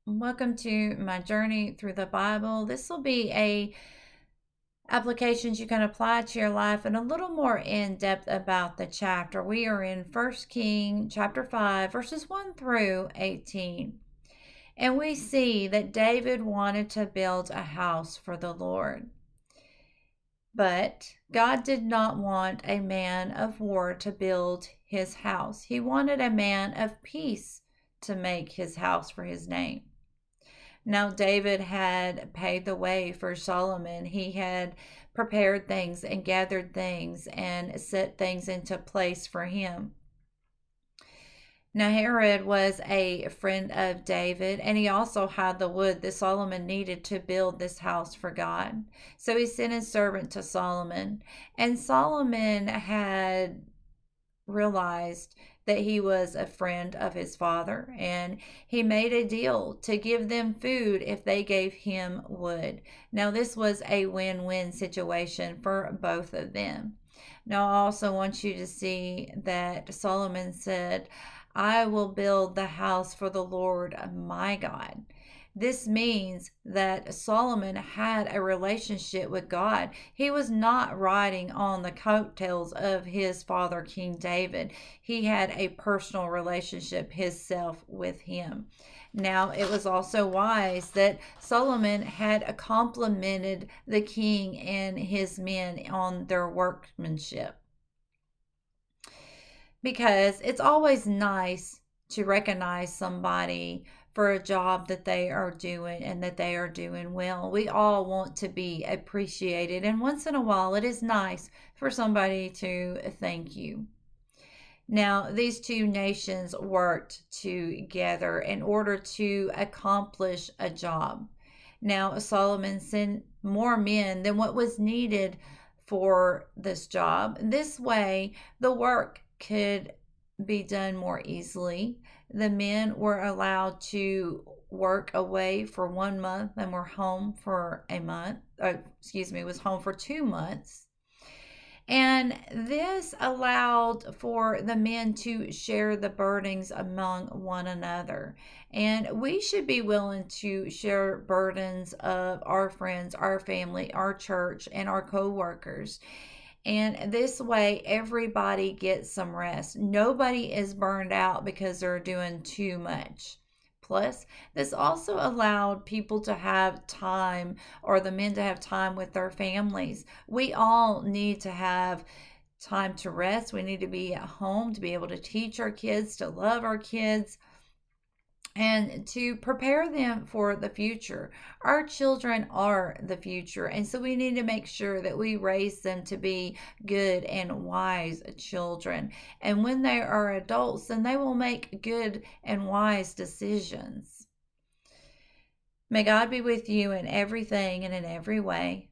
Welcome to my journey through the Bible. This will be a applications you can apply to your life and a little more in depth about the chapter. We are in 1 King chapter 5 verses 1 through 18. And we see that David wanted to build a house for the Lord. But God did not want a man of war to build his house. He wanted a man of peace to make his house for his name. Now, David had paved the way for Solomon. He had prepared things and gathered things and set things into place for him. Now, Herod was a friend of David, and he also had the wood that Solomon needed to build this house for God. So he sent his servant to Solomon, and Solomon had realized that he was a friend of his father, and he made a deal to give them food if they gave him wood. Now, this was a win-win situation for both of them. Now, I also want you to see that Solomon said, I will build the house for the Lord my God. This means that Solomon had a relationship with God. He was not riding on the coattails of his father, King David. He had a personal relationship himself with him. Now, it was also wise that Solomon had complimented the king and his men on their workmanship, because it's always nice to recognize somebody for a job that they are doing and that they are doing well. We all want to be appreciated, and once in a while it is nice for somebody to thank you. Now, these two nations worked together in order to accomplish a job. Now, Solomon sent more men than what was needed for this job. This way, the work could be done more easily. The men were allowed to work away for 1 month and were home for a month. Was home for 2 months. And this allowed for the men to share the burdens among one another. And we should be willing to share burdens of our friends, our family, our church, and our co-workers. And this way, everybody gets some rest. Nobody is burned out because they're doing too much. Plus, this also allowed people to have time, or the men to have time with their families. We all need to have time to rest. We need to be at home to be able to teach our kids, to love our kids, and to prepare them for the future. Our children are the future, and so we need to make sure that we raise them to be good and wise children. And when they are adults, then they will make good and wise decisions. May God be with you in everything and in every way.